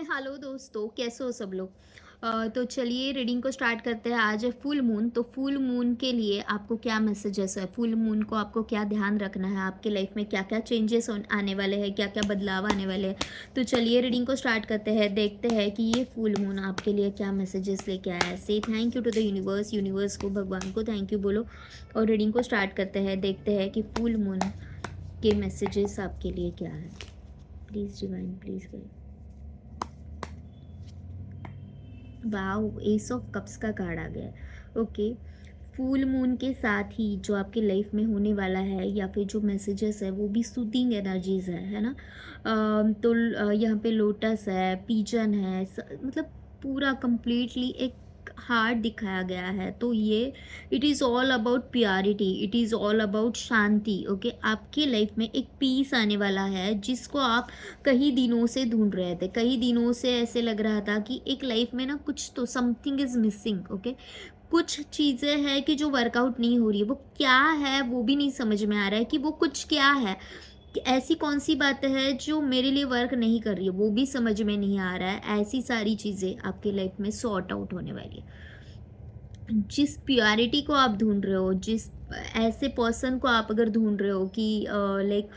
Hello दोस्तों, कैसे हो सब लोग। तो चलिए रीडिंग को स्टार्ट करते हैं। आज है फुल मून। तो फुल मून के लिए आपको क्या मैसेजेस है, फुल मून को आपको क्या ध्यान रखना है, आपके लाइफ में क्या क्या चेंजेस आने वाले हैं, क्या क्या बदलाव आने वाले हैं। तो चलिए रीडिंग को स्टार्ट करते हैं, देखते हैं कि ये फुल मून आपके लिए क्या मैसेजेस लेके आया है। So thank you to the universe, universe को, भगवान को थैंक यू बोलो। और रीडिंग को स्टार्ट करते हैं, देखते हैं कि फुल मून के मैसेजेस आपके लिए क्या है। Please divine, please guide. Wow, S of cups का कार्ड आ गया है। ओके, फुल मून के साथ ही जो आपके लाइफ में होने वाला है या फिर जो मैसेजेस है वो भी सूदिंग एनर्जीज है ना। तो यहाँ पे लोटस है, पीजन है, मतलब पूरा कंप्लीटली एक हार्ट दिखाया गया है। तो ये it is all about purity, it is all about Shanti. Okay, आपके लाइफ में एक पीस आने वाला है जिसको आप कई दिनों से ढूंढ रहे थे। कई दिनों से ऐसे लग रहा था कि एक लाइफ में ना कुछ तो समथिंग इज़ मिसिंग। ओके, कुछ चीज़ें हैं कि जो वर्कआउट नहीं हो रही है, वो क्या है वो भी नहीं समझ में आ रहा है कि वो कुछ क्या है, कि ऐसी कौन सी बात है जो मेरे लिए वर्क नहीं कर रही है, वो भी समझ में नहीं आ रहा है। ऐसी सारी चीज़ें आपके लाइफ में सॉर्ट आउट होने वाली है। जिस प्योरिटी को आप ढूंढ रहे हो, जिस ऐसे पर्सन को आप अगर ढूंढ रहे हो कि लाइक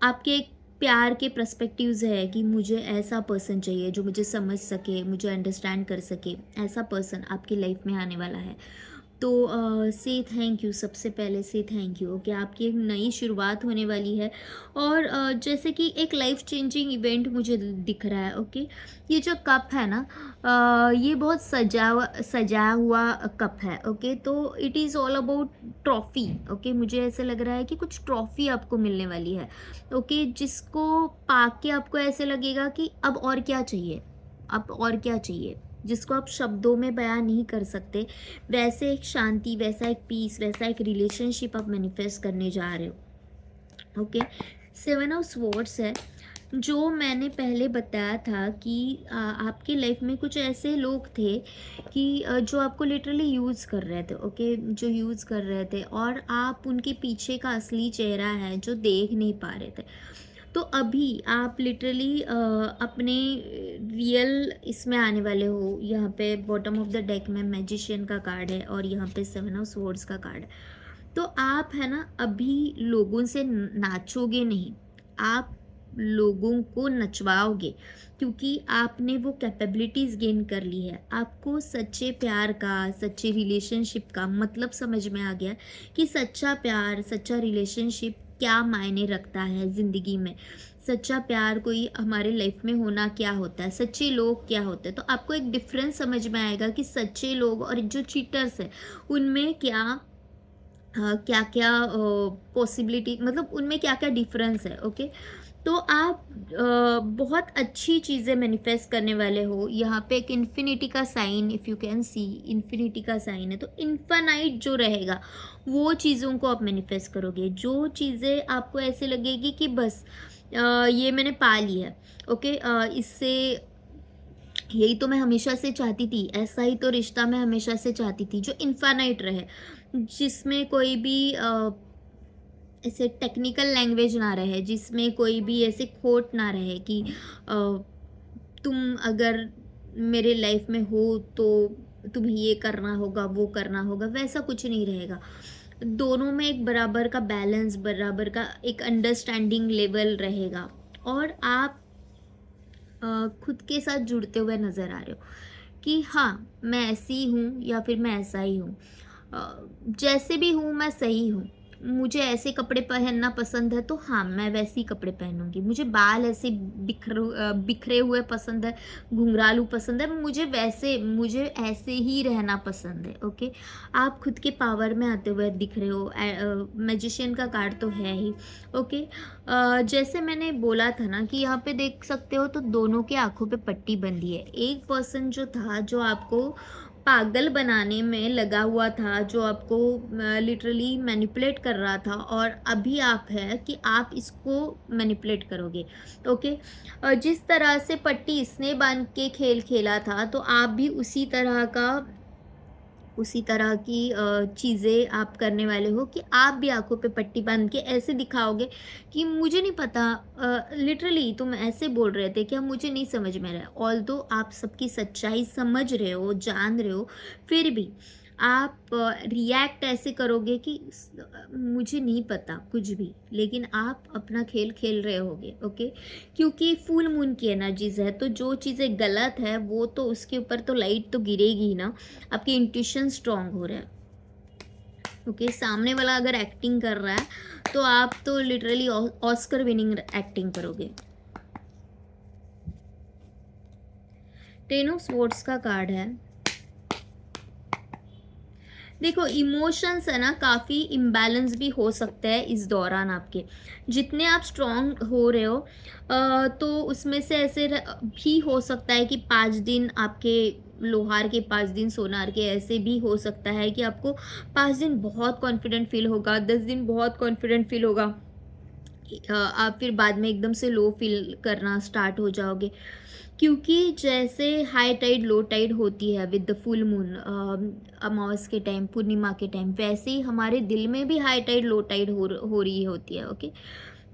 आपके एक प्यार के पर्सपेक्टिव्स है कि मुझे ऐसा पर्सन चाहिए जो मुझे समझ सके, मुझे अंडरस्टैंड कर सके, ऐसा पर्सन आपकी लाइफ में आने वाला है। तो से थैंक यू, सबसे पहले से थैंक यू कि आपकी एक नई शुरुआत होने वाली है। और जैसे कि एक लाइफ चेंजिंग इवेंट मुझे दिख रहा है। ओके, ये जो कप है ना, ये बहुत सजा हुआ कप है। ओके, तो it is all about trophy. Okay, मुझे ऐसे लग रहा है कि कुछ ट्रॉफ़ी आपको मिलने वाली है। ओके, जिसको पाके आपको ऐसे लगेगा कि अब और क्या चाहिए, अब और क्या चाहिए, जिसको आप शब्दों में बयां नहीं कर सकते। वैसे एक शांति, वैसा एक पीस, वैसा एक रिलेशनशिप आप मैनिफेस्ट करने जा रहे हो। ओके, सेवन ऑफ स्वॉर्ड्स है। जो मैंने पहले बताया था कि आपकी लाइफ में कुछ ऐसे लोग थे कि जो आपको लिटरली यूज़ कर रहे थे। ओके, जो यूज़ कर रहे थे और आप उनके पीछे का असली चेहरा है जो देख नहीं पा रहे थे। तो अभी आप लिटरली अपने रियल इसमें आने वाले हो। यहाँ पे बॉटम ऑफ द डेक में मैजिशियन का कार्ड है और यहाँ पे सेवन ऑफ स्वॉर्ड्स का कार्ड है। तो आप है ना अभी लोगों से नाचोगे नहीं, आप लोगों को नचवाओगे, क्योंकि आपने वो कैपेबिलिटीज़ गेन कर ली है। आपको सच्चे प्यार का, सच्चे रिलेशनशिप का मतलब समझ में आ गया कि सच्चा प्यार, सच्चा रिलेशनशिप क्या मायने रखता है ज़िंदगी में। सच्चा प्यार कोई हमारे लाइफ में होना क्या होता है, सच्चे लोग क्या होते हैं। तो आपको एक डिफरेंस समझ में आएगा कि सच्चे लोग और जो चीटर्स हैं उनमें क्या क्या क्या पॉसिबिलिटी, मतलब उनमें क्या क्या डिफरेंस है। ओके, तो आप बहुत अच्छी चीज़ें मैनिफेस्ट करने वाले हो। यहाँ पे एक इन्फिनिटी का sign, if you can see, infinity का साइन है। तो इन्फानाइट जो रहेगा वो चीज़ों को आप मैनिफेस्ट करोगे। जो चीज़ें आपको ऐसे लगेगी कि बस ये मैंने पा ली है। ओके, इससे यही तो मैं हमेशा से चाहती थी, ऐसा ही तो रिश्ता मैं हमेशा से चाहती थी जो इन्फानाइट रहे, जिसमें कोई भी ऐसे टेक्निकल लैंग्वेज ना रहे, जिसमें कोई भी ऐसे खोट ना रहे कि अ, तुम अगर मेरे लाइफ में हो तो तुम्हें ये करना होगा, वो करना होगा, वैसा कुछ नहीं रहेगा। दोनों में एक बराबर का बैलेंस, बराबर का एक अंडरस्टैंडिंग लेवल रहेगा। और आप खुद के साथ जुड़ते हुए नज़र आ रहे हो कि हाँ, मैं ऐसी हूँ या फिर मैं ऐसा ही हूँ। जैसे भी हूँ मैं सही हूँ। मुझे ऐसे कपड़े पहनना पसंद है तो हाँ, मैं वैसे ही कपड़े पहनूँगी। मुझे बाल ऐसे बिखरे हुए पसंद है, घुंघरालू पसंद है, मुझे ऐसे ही रहना पसंद है। ओके, आप खुद के पावर में आते हुए दिख रहे हो। मैजिशियन का कार्ड तो है ही। ओके, जैसे मैंने बोला था ना कि यहाँ पे देख सकते हो तो दोनों के आँखों पे पट्टी बंधी है। एक पर्सन जो था जो आपको पागल बनाने में लगा हुआ था, जो आपको लिटरली मैनिपुलेट कर रहा था, और अभी आप है कि आप इसको मैनिपुलेट करोगे। ओके, जिस तरह से पट्टी इसने बांध के खेल खेला था तो आप भी उसी तरह की चीज़ें आप करने वाले हो कि आप भी आँखों पे पट्टी बाँध के ऐसे दिखाओगे कि मुझे नहीं पता, लिटरली तुम ऐसे बोल रहे थे क्या, मुझे नहीं समझ में रहा है। ऑल्दो आप सबकी सच्चाई समझ रहे हो, जान रहे हो, फिर भी आप रिएक्ट ऐसे करोगे कि मुझे नहीं पता कुछ भी, लेकिन आप अपना खेल खेल रहे होगे, ओके? क्योंकि फुल मून की एनर्जीज़ है, तो जो चीज़ें गलत है वो तो उसके ऊपर तो लाइट तो गिरेगी ही ना। आपकी इंट्यूशन स्ट्रांग हो रहा है, ओके? सामने वाला अगर एक्टिंग कर रहा है तो आप तो लिटरली ऑस्कर विनिंग एक्टिंग करोगे। टेन ऑफ स्वॉर्ड्स का कार्ड है। देखो, इमोशंस है ना, काफ़ी इम्बैलेंस भी हो सकता है इस दौरान आपके। जितने आप स्ट्रॉन्ग हो रहे हो तो उसमें से ऐसे भी हो सकता है कि 5 दिन आपके लोहार के, 5 दिन सोनार के, ऐसे भी हो सकता है कि आपको 5 दिन बहुत कॉन्फिडेंट फील होगा, 10 दिन बहुत कॉन्फिडेंट फील होगा। आप फिर बाद में एकदम से लो फील करना स्टार्ट हो जाओगे, क्योंकि जैसे हाई टाइड लो टाइड होती है विद द फुल मून, अमावस के टाइम, पूर्णिमा के टाइम, वैसे ही हमारे दिल में भी हाई टाइड लो टाइड हो रही होती है, ओके?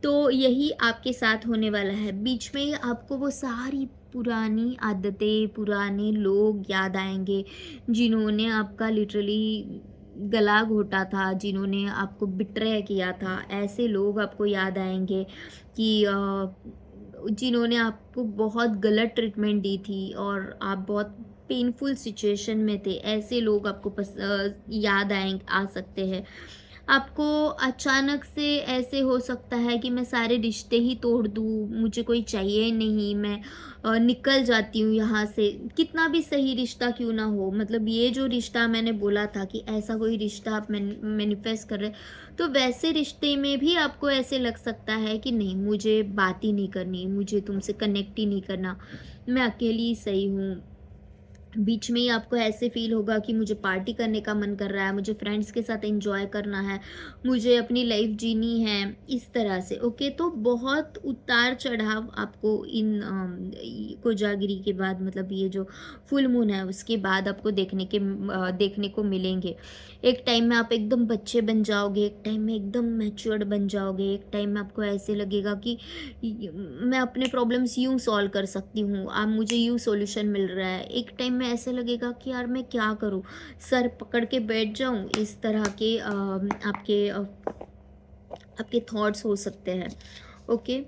तो यही आपके साथ होने वाला है। बीच में ही आपको वो सारी पुरानी आदतें, पुराने लोग याद आएंगे जिन्होंने आपका लिटरली गला घोटा था, जिन्होंने आपको बिट्रे किया था। ऐसे लोग आपको याद आएंगे कि जिन्होंने आपको बहुत गलत ट्रीटमेंट दी थी और आप बहुत पेनफुल सिचुएशन में थे। ऐसे लोग आपको याद आ सकते हैं। आपको अचानक से ऐसे हो सकता है कि मैं सारे रिश्ते ही तोड़ दूँ, मुझे कोई चाहिए नहीं, मैं निकल जाती हूँ यहाँ से। कितना भी सही रिश्ता क्यों ना हो, मतलब ये जो रिश्ता मैंने बोला था कि ऐसा कोई रिश्ता आप मैनिफेस्ट कर रहे, तो वैसे रिश्ते में भी आपको ऐसे लग सकता है कि नहीं, मुझे बात ही नहीं करनी, मुझे तुमसे कनेक्ट ही नहीं करना, मैं अकेली ही सही हूँ। बीच में ही आपको ऐसे फ़ील होगा कि मुझे पार्टी करने का मन कर रहा है, मुझे फ्रेंड्स के साथ एन्जॉय करना है, मुझे अपनी लाइफ़ जीनी है, इस तरह से, ओके? तो बहुत उतार-चढ़ाव आपको इन कोजागिरी के बाद, मतलब ये जो फुल मून है उसके बाद आपको देखने को मिलेंगे। एक टाइम में आप एकदम बच्चे बन जाओगे, एक टाइम में एकदम मैच्योर्ड बन जाओगे, एक टाइम में आपको ऐसे लगेगा कि मैं अपने प्रॉब्लम्स यूँ सॉल्व कर सकती हूँ, अब मुझे यूँ सॉल्यूशन मिल रहा है। एक टाइम में ऐसे लगेगा कि यार मैं क्या करूँ? सर पकड़ के बैठ जाऊँ, इस तरह के आपके थॉट्स हो सकते हैं, ओके?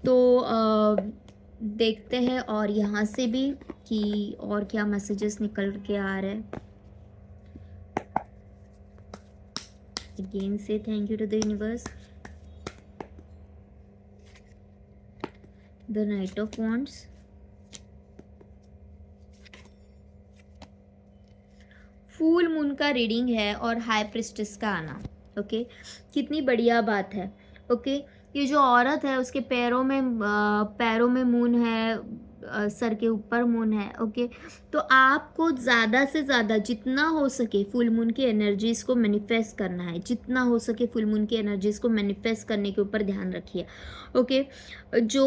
तो देखते हैं और यहाँ से भी कि और क्या मैसेजेस निकल के आ रहे हैं। Again so thank you to the universe. The knight of wands, full moon का रीडिंग है और हाई प्रिस्टेस का आना, ओके? कितनी बढ़िया बात है, ओके? ये जो औरत है उसके पैरों में मून है, सर के ऊपर मून है, ओके? तो आपको ज़्यादा से ज़्यादा जितना हो सके फुल मून की एनर्जीज़ को मैनिफेस्ट करना है, जितना हो सके फुल मून की एनर्जीज़ को मैनिफेस्ट करने के ऊपर ध्यान रखिए, ओके? जो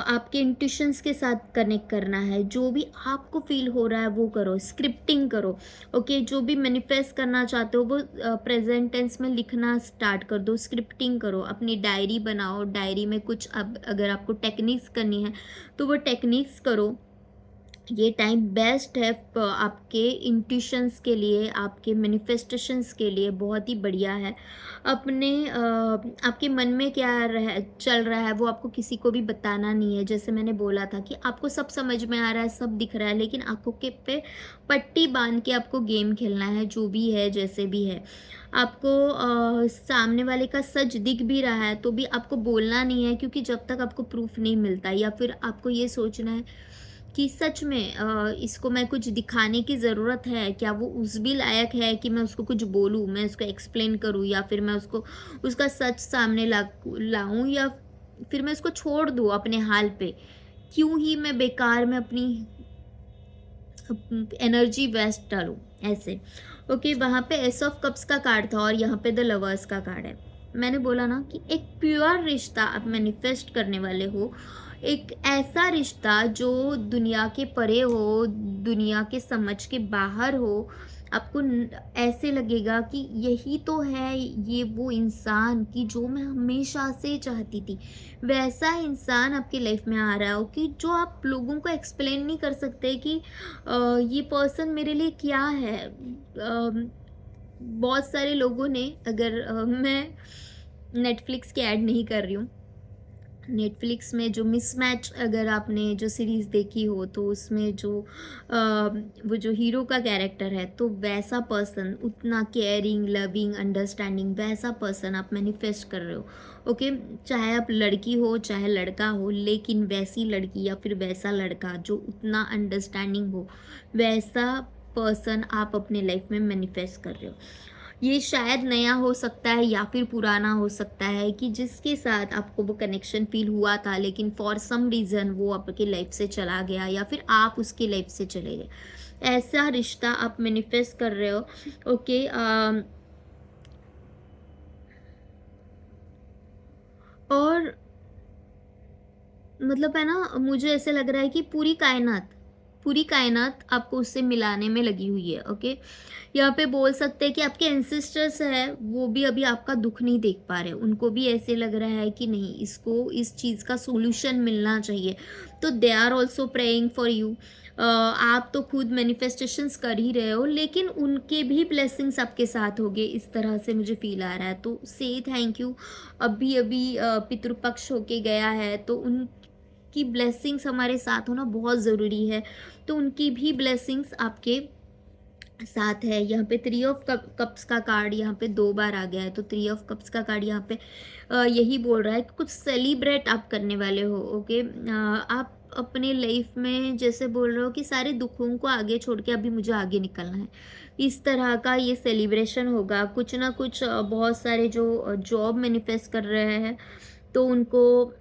आपके इंट्यूशंस के साथ कनेक्ट करना है, जो भी आपको फील हो रहा है वो करो, स्क्रिप्टिंग करो, ओके? जो भी मैनिफेस्ट करना चाहते हो वो प्रेजेंट टेंस में लिखना स्टार्ट कर दो, स्क्रिप्टिंग करो, अपनी डायरी बनाओ, डायरी में कुछ, अब अगर आपको टेक्निक्स करनी है तो वो टेक्निक्स करो। ये टाइम बेस्ट है आपके इंट्यूशंस के लिए, आपके मैनिफेस्टेशंस के लिए बहुत ही बढ़िया है। आपके मन में क्या चल रहा है वो आपको किसी को भी बताना नहीं है। जैसे मैंने बोला था कि आपको सब समझ में आ रहा है, सब दिख रहा है, लेकिन आँखों के पे पट्टी बांध के आपको गेम खेलना है, जो भी है, जैसे भी है। आपको सामने वाले का सच दिख भी रहा है तो भी आपको बोलना नहीं है, क्योंकि जब तक आपको प्रूफ नहीं मिलता, या फिर आपको ये सोचना है कि सच में इसको मैं कुछ दिखाने की ज़रूरत है क्या, वो उस भी लायक है कि मैं उसको कुछ बोलूँ, मैं उसको एक्सप्लेन करूँ, या फिर मैं उसको उसका सच सामने लाऊँ, या फिर मैं उसको छोड़ दूँ अपने हाल पे। क्यों ही मैं बेकार में अपनी एनर्जी वेस्ट डालूँ ऐसे, ओके? वहाँ पे एस ऑफ कप्स का कार्ड था और यहाँ पे द लवर्स का कार्ड है। मैंने बोला ना कि एक प्योर रिश्ता आप मैनिफेस्ट करने वाले हो, एक ऐसा रिश्ता जो दुनिया के परे हो, दुनिया के समझ के बाहर हो, आपको ऐसे लगेगा कि यही तो है ये वो इंसान कि जो मैं हमेशा से चाहती थी। वैसा इंसान आपकी लाइफ में आ रहा हो कि जो आप लोगों को एक्सप्लेन नहीं कर सकते कि ये पर्सन मेरे लिए क्या है। बहुत सारे लोगों ने, अगर मैं नेटफ्लिक्स की ऐड नहीं कर रही हूँ, नेटफ्लिक्स में जो मिसमैच, अगर आपने जो सीरीज़ देखी हो तो उसमें जो वो जो हीरो का कैरेक्टर है, तो वैसा पर्सन, उतना केयरिंग, लविंग, अंडरस्टैंडिंग, वैसा पर्सन आप मैनिफेस्ट कर रहे हो। ओके, चाहे आप लड़की हो चाहे लड़का हो, लेकिन वैसी लड़की या फिर वैसा लड़का जो उतना अंडरस्टैंडिंग हो, वैसा पर्सन आप अपने लाइफ में मैनिफेस्ट कर रहे हो। ये शायद नया हो सकता है या फिर पुराना हो सकता है, कि जिसके साथ आपको वो कनेक्शन फील हुआ था, लेकिन फॉर सम रीज़न वो आपकी लाइफ से चला गया या फिर आप उसकी लाइफ से चले गए। ऐसा रिश्ता आप मैनिफेस्ट कर रहे हो। ओके, और मतलब है ना, मुझे ऐसे लग रहा है कि पूरी कायनात आपको उससे मिलाने में लगी हुई है। ओके, यहाँ पे बोल सकते हैं कि आपके एंसेस्टर्स हैं, वो भी अभी आपका दुख नहीं देख पा रहे, उनको भी ऐसे लग रहा है कि नहीं, इसको इस चीज़ का सॉल्यूशन मिलना चाहिए, तो they are also praying for you. आप तो खुद मैनिफेस्टेशंस कर ही रहे हो, लेकिन उनके भी ब्लेसिंग्स आपके साथ होंगे, इस तरह से मुझे फील आ रहा है। तो से थैंक यू। अभी अभी पितृपक्ष होके गया है, तो उनकी ब्लेसिंग्स हमारे साथ होना बहुत ज़रूरी है, तो उनकी भी ब्लेसिंग्स आपके साथ है। यहाँ पे थ्री ऑफ कप्स का कार्ड यहाँ पे 2 बार आ गया है, तो थ्री ऑफ कप्स का कार्ड यहाँ पे यही बोल रहा है कि कुछ सेलिब्रेट आप करने वाले हो। ओके, आप अपने लाइफ में जैसे बोल रहे हो कि सारे दुखों को आगे छोड़ के अभी मुझे आगे निकलना है, इस तरह का ये सेलिब्रेशन होगा। कुछ ना कुछ बहुत सारे जो जॉब मैनिफेस्ट कर रहे हैं, तो उनको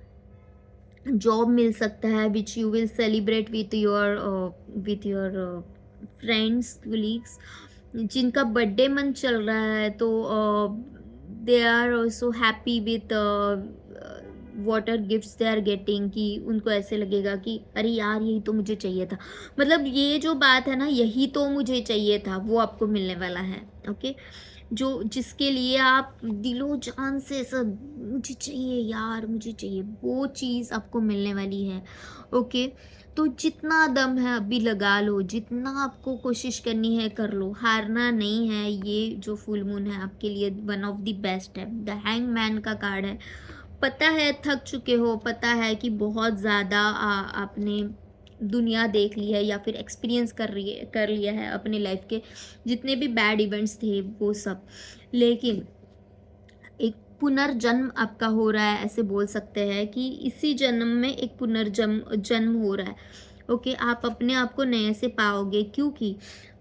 जॉब मिल सकता है, which you will celebrate with your friends, colleagues, जिनका बर्थडे मंथ चल रहा है, तो they are also happy with water gifts they are getting, कि उनको ऐसे लगेगा कि अरे यार यही तो मुझे चाहिए था। मतलब ये जो बात है ना, यही तो मुझे चाहिए था, वो आपको मिलने वाला है। ओके, जो जिसके लिए आप दिलो जान से सब मुझे चाहिए यार, मुझे चाहिए, वो चीज़ आपको मिलने वाली है। ओके, तो जितना दम है अभी लगा लो, जितना आपको कोशिश करनी है कर लो, हारना नहीं है। ये जो फुल मून है आपके लिए वन ऑफ द बेस्ट है। द हैंगमैन का कार्ड है। पता है थक चुके हो, पता है कि बहुत ज़्यादा आपने दुनिया देख ली है या फिर एक्सपीरियंस कर लिया है अपने लाइफ के जितने भी बैड इवेंट्स थे वो सब, लेकिन एक पुनर्जन्म आपका हो रहा है, ऐसे बोल सकते हैं कि इसी जन्म में एक पुनर्जन्म जन्म हो रहा है। ओके, आप अपने आप को नए से पाओगे, क्योंकि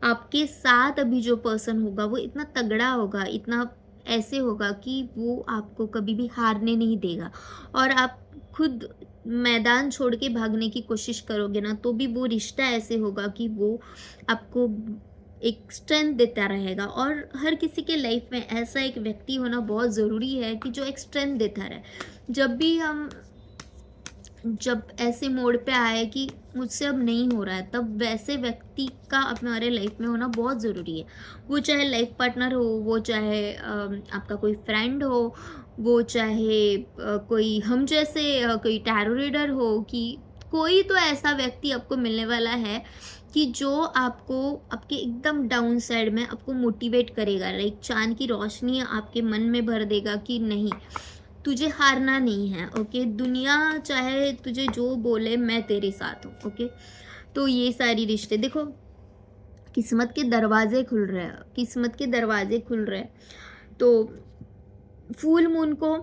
आपके साथ अभी जो पर्सन होगा वो इतना तगड़ा होगा, इतना ऐसे होगा कि वो आपको कभी भी हारने नहीं देगा। और आप खुद मैदान छोड़ के भागने की कोशिश करोगे ना, तो भी वो रिश्ता ऐसे होगा कि वो आपको एक स्ट्रेंथ देता रहेगा। और हर किसी के लाइफ में ऐसा एक व्यक्ति होना बहुत ज़रूरी है कि जो एक स्ट्रेंथ देता रहे। जब ऐसे मोड़ पे आए कि मुझसे अब नहीं हो रहा है, तब वैसे व्यक्ति का हमारे लाइफ में होना बहुत ज़रूरी है। वो चाहे लाइफ पार्टनर हो, वो चाहे आपका कोई फ्रेंड हो, वो चाहे कोई हम जैसे कोई टैरो रीडर हो, कि कोई तो ऐसा व्यक्ति आपको मिलने वाला है कि जो आपको आपके एकदम डाउन साइड में आपको मोटिवेट करेगा, लाइक चाँद की रोशनी आपके मन में भर देगा कि नहीं, तुझे हारना नहीं है। ओके, दुनिया चाहे तुझे जो बोले, मैं तेरे साथ हूँ। ओके, तो ये सारी रिश्ते देखो, किस्मत के दरवाजे खुल रहे हैं, किस्मत के दरवाजे खुल रहे हैं। तो फुल मून को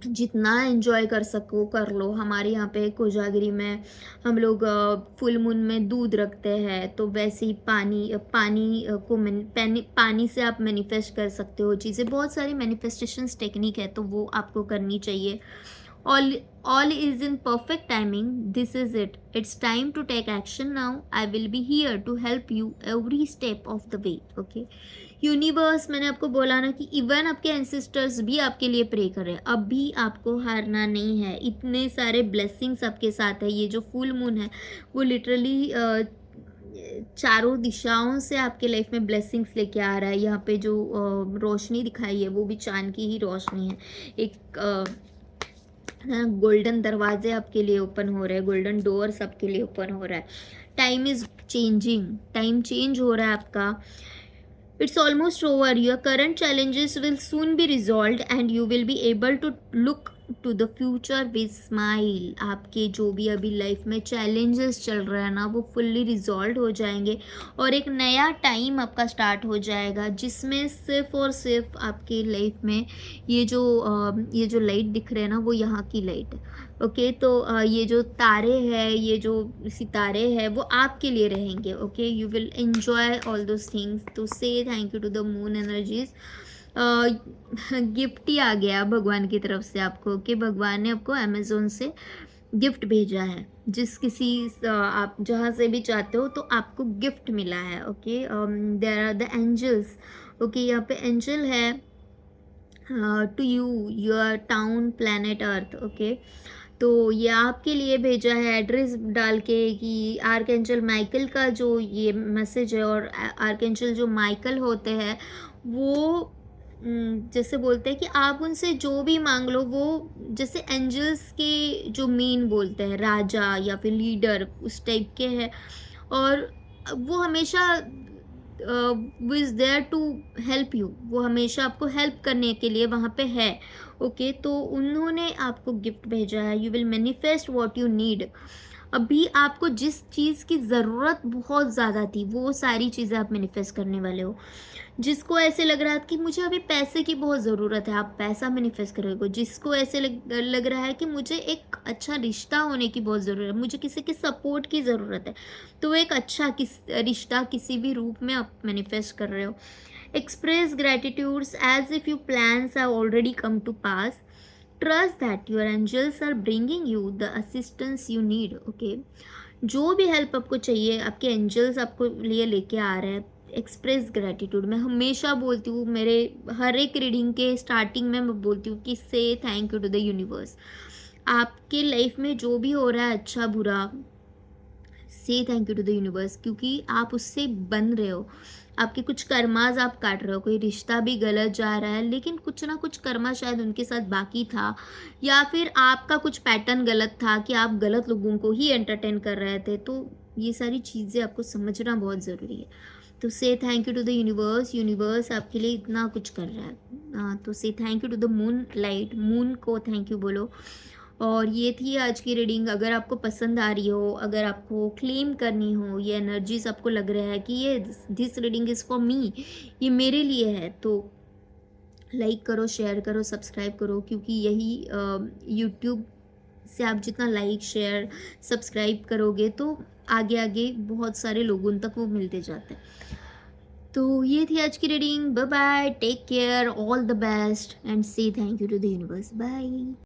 जितना एंजॉय कर सको कर लो। हमारे यहाँ पे कोजागिरी में हम लोग फुल मून में दूध रखते हैं, तो वैसे ही पानी से आप मैनिफेस्ट कर सकते हो चीज़ें। बहुत सारी मैनिफेस्टेशंस टेक्निक है, तो वो आपको करनी चाहिए। All is in perfect timing. This is it. It's time to take action now. I will be here to help you every step of the way. Okay. Universe, मैंने आपको बोला ना कि इवन आपके एंसेस्टर्स भी आपके लिए प्रे कर रहे हैं। अब भी आपको हारना नहीं है, इतने सारे ब्लेसिंग्स आपके साथ है। ये जो फुल मून है वो लिटरली चारों दिशाओं से आपके लाइफ में ब्लेसिंग्स लेके आ रहा है। यहाँ पे जो रोशनी दिखाई है वो भी चाँद की ही रोशनी है। एक गोल्डन दरवाजे आपके लिए ओपन हो रहे हैं, गोल्डन डोर्स आपके लिए ओपन हो रहा है। Time is changing, time change हो रहा है आपका। It's almost over. Your current challenges will soon be resolved and you will be able to look to the future with smile. आपके जो भी अभी लाइफ में challenges चल रहा है ना वो fully resolved हो जाएंगे और एक नया टाइम आपका स्टार्ट हो जाएगा जिसमें सिर्फ और सिर्फ आपके लाइफ में ये जो लाइट दिख रहे हैं ना वो यहाँ की लाइट है। ओके तो ये जो तारे हैं, ये जो सितारे हैं वो आपके लिए रहेंगे। Okay you will enjoy all those things. तो say thank you to the moon energies. Gift ही आ गया भगवान की तरफ से आपको कि भगवान ने आपको अमेज़ोन से गिफ्ट भेजा है। जिस किसी आप जहाँ से भी चाहते हो तो आपको गिफ्ट मिला है। Okay there are the angels. Okay यहाँ पे एंजल है to you your town planet Earth. Okay तो ये आपके लिए भेजा है एड्रेस डाल के कि आर्कएंजल माइकल का जो ये मैसेज है। और आर्कएंजल जो माइकल होते हैं वो जैसे बोलते हैं कि आप उनसे जो भी मांग लो, वो जैसे एंजल्स के जो मीन बोलते हैं राजा या फिर लीडर उस टाइप के हैं। और वो हमेशा वो is there to help you, वो हमेशा आपको हेल्प करने के लिए वहाँ पे है। ओके तो उन्होंने आपको गिफ्ट भेजा है। You will manifest what you need. अभी आपको जिस चीज़ की ज़रूरत बहुत ज़्यादा थी वो सारी चीज़ें आप मैनिफेस्ट करने वाले हो। जिसको ऐसे लग रहा है कि मुझे अभी पैसे की बहुत ज़रूरत है, आप पैसा मैनिफेस्ट करोगे। जिसको ऐसे लग रहा है कि मुझे एक अच्छा रिश्ता होने की बहुत ज़रूरत है, मुझे किसी के सपोर्ट की ज़रूरत है, तो एक अच्छा रिश्ता किसी भी रूप में आप मैनिफेस्ट कर रहे हो। Express gratitudes as if you plans have already come to pass. Trust that your angels are bringing you the assistance you need. Okay जो भी हेल्प आपको चाहिए आपके एंजल्स आपको लिए लेके आ रहे हैं। एक्सप्रेस ग्रैटिट्यूड मैं हमेशा बोलती हूँ, मेरे हर एक रीडिंग के स्टार्टिंग में मैं बोलती हूँ कि say thank you to the universe. आपके लाइफ में जो भी हो रहा है अच्छा बुरा, say thank you to the universe, क्योंकि आप उससे बन रहे हो। आपके कुछ कर्माज आप काट रहे हो। कोई रिश्ता भी गलत जा रहा है लेकिन कुछ ना कुछ कर्मा शायद उनके साथ बाकी था, या फिर आपका कुछ पैटर्न गलत था कि आप गलत लोगों को ही एंटरटेन कर रहे थे। तो ये सारी चीज़ें आपको समझना बहुत ज़रूरी है। तो say thank you to the universe. Universe आपके लिए इतना कुछ कर रहा है। तो say thank you to the moon light, moon को थैंक यू बोलो। और ये थी आज की रीडिंग। अगर आपको पसंद आ रही हो, अगर आपको क्लेम करनी हो, ये एनर्जीज आपको लग रहा है कि ये this reading is for me, ये मेरे लिए है, तो लाइक करो, शेयर करो, सब्सक्राइब करो। क्योंकि यही यूट्यूब से आप जितना लाइक शेयर सब्सक्राइब करोगे तो आगे आगे बहुत सारे लोगों तक वो मिलते जाते हैं। तो ये थी आज की reading. Bye bye, take care, all the best and say thank you to the universe. Bye.